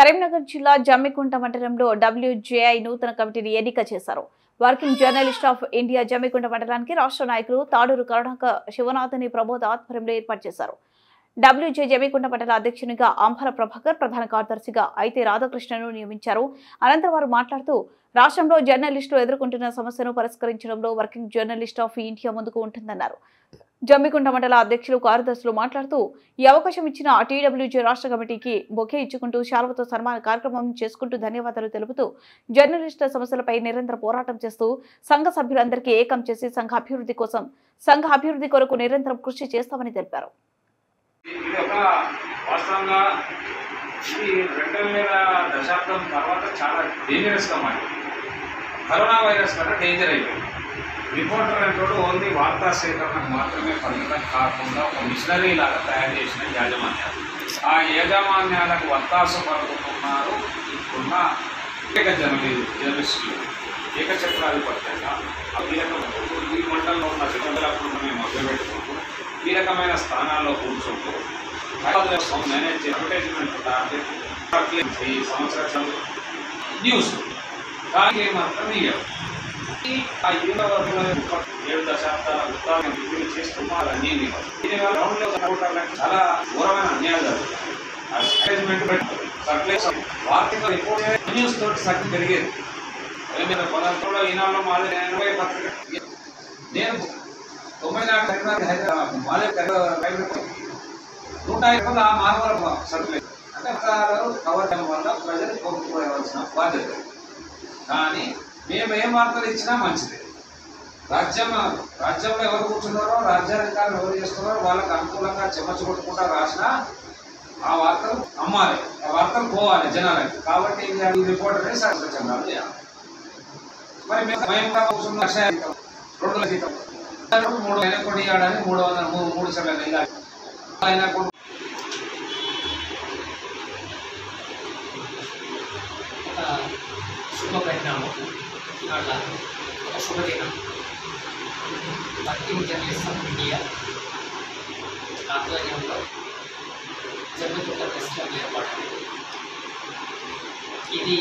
కరీంనగర్ జిల్లా జమ్మికుంట మండలంలో WJI నూతన కమిటీని ఎన్నిక చేశారు. Working journalist of India Jammikunta మండలానికి రాష్ట్ర నాయకులు తాడూరు కరుణాకర్ శివనాథని ప్రబోధ ఆధ్వర్యంలో ఏర్పాటు చేశారు. WJ జమ్మికుంట మండల అధ్యక్షునిగా అంబల ప్రభాకర్, ప్రధాన కార్యదర్శిగా అయితే రాధాకృష్ణను నియమించారు. అనంతరం వారు మాట్లాడుతూ రాష్ట్రంలో జర్నలిస్టులు ఎదుర్కొంటున్న సమస్యను పరిష్కరించడంలో వర్కింగ్ జర్నలిస్ట్ ఆఫ్ ఇండియా ముందుకు ఉంటుందన్నారు. జమ్మికుంట మండల అధ్యక్షులు కార్యదర్శులు మాట్లాడుతూ ఈ అవకాశం ఇచ్చిన TWJ రాష్ట్ర కమిటీకి బొకే ఇచ్చుకుంటూ శాలువతో సన్మాన కార్యక్రమం చేసుకుంటూ ధన్యవాదాలు తెలుపుతూ జర్నలిస్టుల సమస్యలపై నిరంతర పోరాటం చేస్తూ సంఘ సభ్యులందరికీ ఏకం చేసి సంఘ అభివృద్ధి కొరకు నిరంతరం కృషి చేస్తామని తెలిపారు. దశాబ్దం తర్వాత చాలా డేంజరస్గా మారింది. కరోనా వైరస్ కన్నా డేంజర్ అయిపోయింది. రిపోర్టర్ అంటే ఓన్లీ వార్తా సేకరణకు మాత్రమే పరిమితం కాకుండా ఒక మిషనరీ లాగా తయారు చేసిన యాజమాన్యాలు, ఆ యాజమాన్యాలకు వత్తాసు పడుతున్నారు ఇప్పుడున్న జర్నలిస్టులు. ఏకచక్రాధిపత్యంగా ఈ మండలంలో ఉన్న సిబ్బందులకు మేము మభ్యపెట్టుకుంటూ కీలకమైన స్థానాల్లో కూర్చుంటూ మేనేజ్ అడ్వర్టైజ్మెంట్ ఈ సంవత్సరం న్యూస్ కానీ మాత్రం ఇవ్వరు. ఆ 7 దశాబ్దాల వృత్తాలను రివ్యూలు చేస్తున్నారు. అన్నీ దీనివల్ల గ్రౌండ్లో సపోర్టర్లకు చాలా ఘోరమైన అన్యాయాలు జరుగుతాయి. వార్తక రిపోర్ట్ న్యూస్ తోటి సగం పెరిగేది. పదార్థంలో ఈనాడులో మాది 80 పత్రిక నేను 94 హైదరాబాద్ మాదే 150 ఆ మార్గంలో సర్కులేదు. అంటే కవర్ చేయడం వల్ల ప్రజలు కోరుకుపోయవలసిన బాధ్యత. కానీ మేము ఏం వార్తలు ఇచ్చినా మంచిదే. రాజ్యంలో ఎవరు కూర్చున్నారో, రాజ్యాధికారులు ఎవరు చేస్తున్నారో వాళ్ళకి అనుకూలంగా చెమచ్చు కొట్టుకుంటా రాసినా ఆ వార్తలు అమ్మాలి, ఆ వార్తలు పోవాలి జనాలకి. కాబట్టి ఈ రిపోర్టర్ని సహకరించాలి చేయాలి. మరి మేము కూర్చున్న 2 లక్షల జీతం 3 అయినా కొన్ని ఇవ్వడానికి 3 సార్లు వెళ్ళాలి. అయినా కూడా శుభ పరిణామం, ఇవాళ ఒక శుభదినం. వర్కింగ్ జర్నలిస్ట్ ఆఫ్ ఇండియా ఆధ్వర్యంలో జమ్మికుంట ప్రెస్ క్లబ్ ఏర్పాటు. ఇది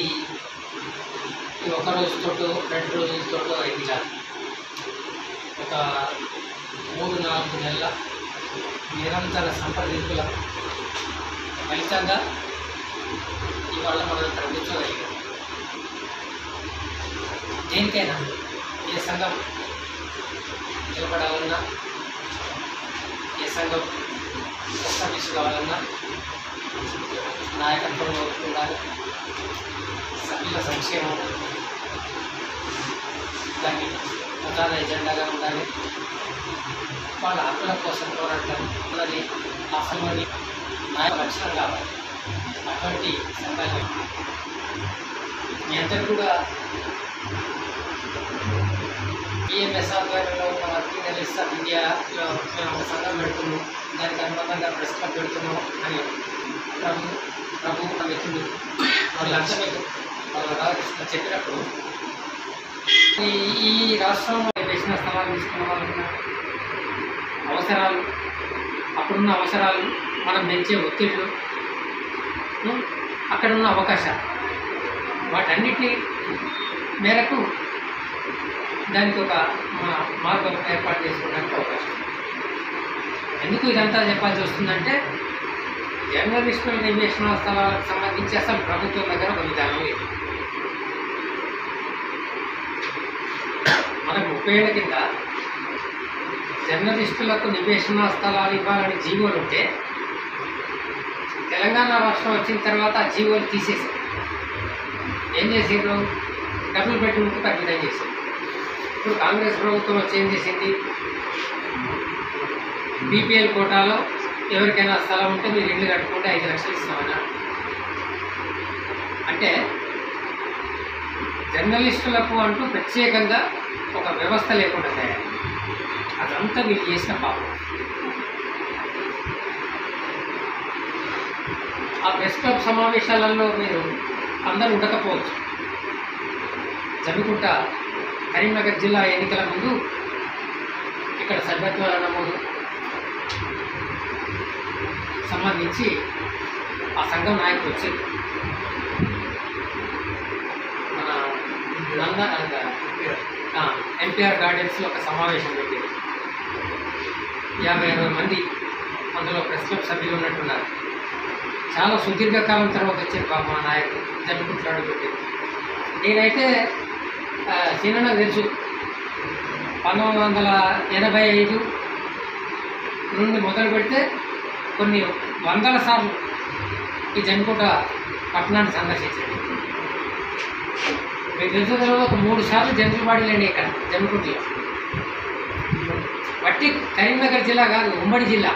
ఒక రోజుతోటో 2 రోజులతోటో అయింది కాదు. ఒక 3-4 నెలల నిరంతర సంప్రదింపుల ఫలితంగా ఇవాళ మనం ఇక్కడ కూర్చోగలిగాం. దేనికైనా ఏ సంఘం నిలబడాలన్నా, ఏ సంఘం ఎస్టాబ్లిష్ కావాలన్నా నాయకత్వంలో ఉండాలి. సభ్యుల సంక్షేమం దాన్ని ప్రధాన ఎజెండాగా ఉండాలి. వాళ్ళ హక్కుల కోసం పోరాటం అన్నది ఆ సంఘాన్ని నాయక లక్షణం కావాలి. అటువంటి సంఘాలు మీ అందరూ కూడా EMS ఆధ్వర్యంలో ఉన్న వర్కింగ్ జర్నలిస్ట్ ఆఫ్ ఇండియాలో మేము ఒక సంఘం పెడుతున్నాం, దానికి అనుబంధంగా ప్రెస్ క్లబ్ పెడుతున్నాం అని ప్రభు మిత్రుడు వాళ్ళ లక్ష్యం రాధాకృష్ణ చెప్పినప్పుడు ఈ రాష్ట్రంలో వేసిన స్థలాలు తీసుకున్న వాళ్ళకున్న అవసరాలు, అక్కడున్న అవసరాలు, మనం పెంచే ఒత్తిళ్ళు, అక్కడున్న అవకాశాలు, వాటన్నిటి మేరకు దానికి ఒక మార్గం ఏర్పాటు చేసుకోవడానికి అవకాశం. ఎందుకు ఇదంతా చెప్పాల్సి వస్తుందంటే జర్నలిస్టుల నివేశన స్థలాలకు సంబంధించి అసలు ప్రభుత్వం దగ్గర ఒక విధానం లేదు. మనకు 30 ఏళ్ల కింద జర్నలిస్టులకు నివేశన స్థలాలు ఇవ్వాలని జీవోలు ఉంటే తెలంగాణ రాష్ట్రం వచ్చిన తర్వాత ఆ జీవోలు తీసేసారు. ఏం చేసిండ్రు? డబుల్ బెడ్రూమ్కి పరిమితం చేశారు. ఇప్పుడు కాంగ్రెస్ ప్రభుత్వం వచ్చి ఏం చేసింది? BPL కోటాలో ఎవరికైనా స్థలం ఉంటే మీరు ఇల్లు కట్టుకుంటే 5 లక్షలు ఇస్తామన్నా. అంటే జర్నలిస్టులకు అంటూ ప్రత్యేకంగా ఒక వ్యవస్థ లేకుండా తయారు. అదంతా మీరు చేసిన పాపం. ఆ ప్రెస్ క్లబ్ సమావేశాలలో మీరు అందరూ ఉండకపోవచ్చు. జమ్మికుంట కరీంనగర్ జిల్లా ఎన్నికల ముందు ఇక్కడ సభ్యత్వాల నమోదు సంబంధించి ఆ సంఘం నాయకులు వచ్చారు. ఎన్టీఆర్ గార్డెన్స్లో ఒక సమావేశం పెట్టారు. 50-60 మంది అందులో ప్రెస్ క్లబ్ సభ్యులు ఉన్నట్టున్నారు. చాలా సుదీర్ఘకాలం తర్వాత వచ్చారు పాప మా నాయకుడు జమ్మికుంటలో అడుగుపెట్టారు. నేనైతే సీనన్న తెలుసు 1985 నుండి మొదలు పెడితే కొన్ని వందల సార్లు ఈ జమ్మికుంట పట్టణాన్ని సందర్శించాడు. మీకు తెలుసు తర్వాత ఒక 3 సార్లు జంతులబాడీలండి ఇక్కడ జమ్మికుంటలో. బట్టి కరీంనగర్ జిల్లా కాదు, ఉమ్మడి జిల్లా.